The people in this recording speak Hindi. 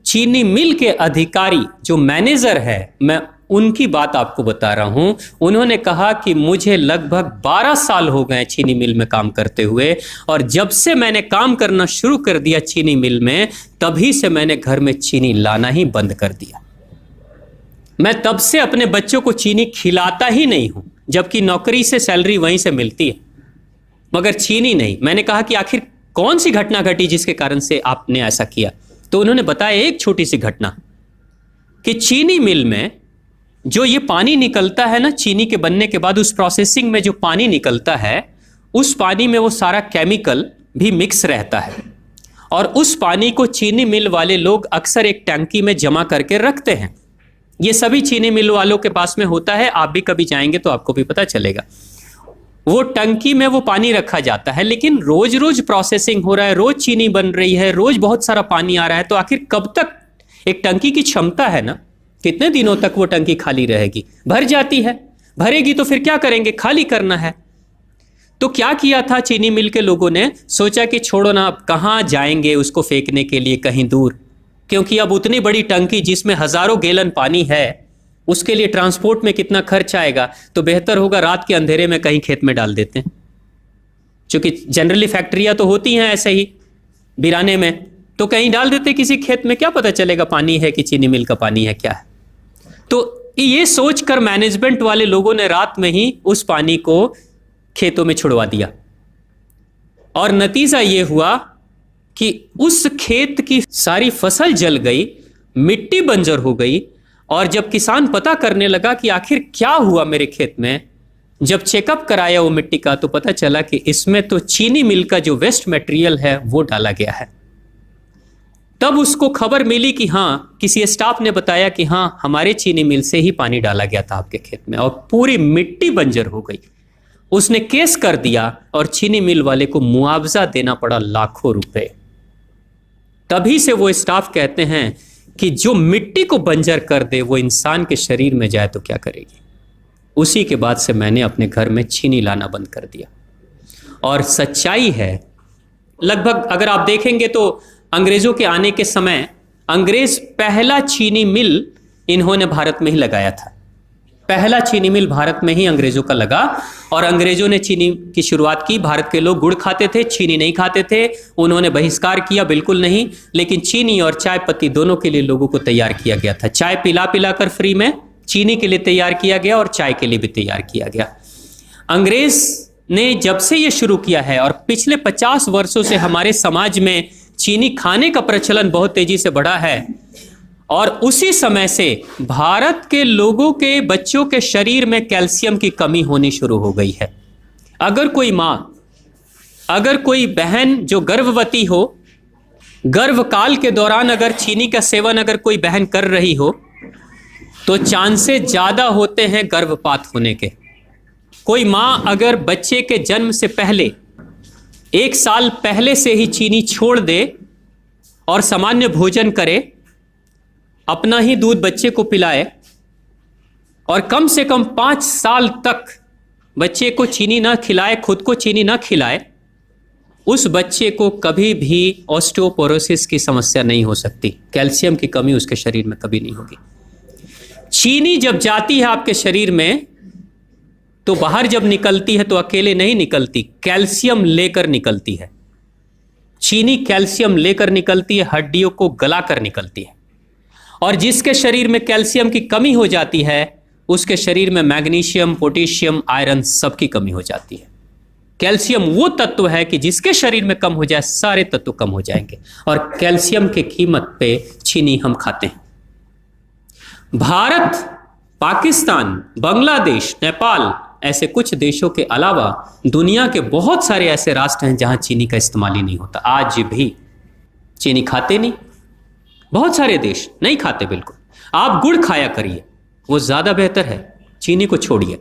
चीनी मिल के अधिकारी जो मैनेजर है, मैं उनकी बात आपको बता रहा हूं। उन्होंने कहा कि मुझे लगभग 12 साल हो गए चीनी मिल में काम करते हुए, और जब से मैंने काम करना शुरू कर दिया चीनी मिल में, तभी से मैंने घर में चीनी लाना ही बंद कर दिया। मैं तब से अपने बच्चों को चीनी खिलाता ही नहीं हूं, जबकि नौकरी से सैलरी वहीं से मिलती है, मगर चीनी नहीं। मैंने कहा कि आखिर कौन सी घटना घटी जिसके कारण से आपने ऐसा किया? तो उन्होंने बताया एक छोटी सी घटना कि चीनी मिल में जो ये पानी निकलता है ना, चीनी के बनने के बाद उस प्रोसेसिंग में जो पानी निकलता है, उस पानी में वो सारा केमिकल भी मिक्स रहता है, और उस पानी को चीनी मिल वाले लोग अक्सर एक टंकी में जमा करके रखते हैं। ये सभी चीनी मिल वालों के पास में होता है, आप भी कभी जाएंगे तो आपको भी पता चलेगा। वो टंकी में वो पानी रखा जाता है, लेकिन रोज रोज प्रोसेसिंग हो रहा है, रोज चीनी बन रही है, रोज बहुत सारा पानी आ रहा है, तो आखिर कब तक? एक टंकी की क्षमता है ना, कितने दिनों तक वो टंकी खाली रहेगी? भर जाती है, भरेगी तो फिर क्या करेंगे? खाली करना है। तो क्या किया था चीनी मिल के लोगों ने? सोचा कि छोड़ो ना, अब कहां जाएंगे उसको फेंकने के लिए कहीं दूर, क्योंकि अब उतनी बड़ी टंकी जिसमें हजारों गैलन पानी है, उसके लिए ट्रांसपोर्ट में कितना खर्च आएगा, तो बेहतर होगा रात के अंधेरे में कहीं खेत में डाल देते हैं। क्योंकि जनरली फैक्ट्रियां तो होती हैं ऐसे ही बिराने में, तो कहीं डाल देते किसी खेत में, क्या पता चलेगा पानी है कि चीनी मिल का पानी है, क्या है। तो ये सोचकर मैनेजमेंट वाले लोगों ने रात में ही उस पानी को खेतों में छुड़वा दिया, और नतीजा ये हुआ कि उस खेत की सारी फसल जल गई, मिट्टी बंजर हो गई। और जब किसान पता करने लगा कि आखिर क्या हुआ मेरे खेत में, जब चेकअप कराया वो मिट्टी का, तो पता चला कि इसमें तो चीनी मिल का जो वेस्ट मटेरियल है वो डाला गया है। तब उसको खबर मिली कि हाँ, किसी स्टाफ ने बताया कि हाँ, हमारे चीनी मिल से ही पानी डाला गया था आपके खेत में, और पूरी मिट्टी बंजर हो गई। उसने केस कर दिया और चीनी मिल वाले को मुआवजा देना पड़ा लाखों रुपए। तभी से वो स्टाफ कहते हैं कि जो मिट्टी को बंजर कर दे वो इंसान के शरीर में जाए तो क्या करेगी। उसी के बाद से मैंने अपने घर में चीनी लाना बंद कर दिया। और सच्चाई है, लगभग अगर आप देखेंगे तो अंग्रेजों के आने के समय अंग्रेज पहला चीनी मिल इन्होंने भारत में ही लगाया था। पहला चीनी मिल भारत में ही अंग्रेजों का लगा, और अंग्रेजों ने चीनी की शुरुआत की। भारत के लोग गुड़ खाते थे, चीनी नहीं खाते थे, उन्होंने बहिष्कार किया, बिल्कुल नहीं। लेकिन चीनी और चाय पत्ती दोनों के लिए लोगों को तैयार किया गया था। चाय पिला पिलाकर फ्री में, चीनी के लिए तैयार किया गया और चाय के लिए भी तैयार किया गया। अंग्रेज ने जब से ये शुरू किया है, और पिछले 50 वर्षों से हमारे समाज में चीनी खाने का प्रचलन बहुत तेजी से बढ़ा है, और उसी समय से भारत के लोगों के बच्चों के शरीर में कैल्शियम की कमी होनी शुरू हो गई है। अगर कोई माँ, अगर कोई बहन जो गर्भवती हो, गर्भकाल के दौरान अगर चीनी का सेवन अगर कोई बहन कर रही हो, तो चांसेस ज्यादा होते हैं गर्भपात होने के। कोई माँ अगर बच्चे के जन्म से पहले 1 साल पहले से ही चीनी छोड़ दे और सामान्य भोजन करे, अपना ही दूध बच्चे को पिलाए, और कम से कम 5 साल तक बच्चे को चीनी ना खिलाए, खुद को चीनी ना खिलाए, उस बच्चे को कभी भी ऑस्टियोपोरोसिस की समस्या नहीं हो सकती। कैल्शियम की कमी उसके शरीर में कभी नहीं होगी। चीनी जब जाती है आपके शरीर में, तो बाहर जब निकलती है तो अकेले नहीं निकलती, कैल्शियम लेकर निकलती है। चीनी कैल्शियम लेकर निकलती है, हड्डियों को गलाकर निकलती है। और जिसके शरीर में कैल्शियम की कमी हो जाती है, उसके शरीर में मैग्नीशियम, पोटेशियम, आयरन सबकी कमी हो जाती है। कैल्शियम वो तत्व है कि जिसके शरीर में कम हो जाए, सारे तत्व कम हो जाएंगे, और कैल्शियम की कीमत पे चीनी हम खाते हैं। भारत, पाकिस्तान, बांग्लादेश, नेपाल, ऐसे कुछ देशों के अलावा दुनिया के बहुत सारे ऐसे राष्ट्र हैं जहां चीनी का इस्तेमाल ही नहीं होता। आज भी चीनी खाते नहीं, बहुत सारे देश नहीं खाते बिल्कुल। आप गुड़ खाया करिए, वो ज्यादा बेहतर है, चीनी को छोड़िए।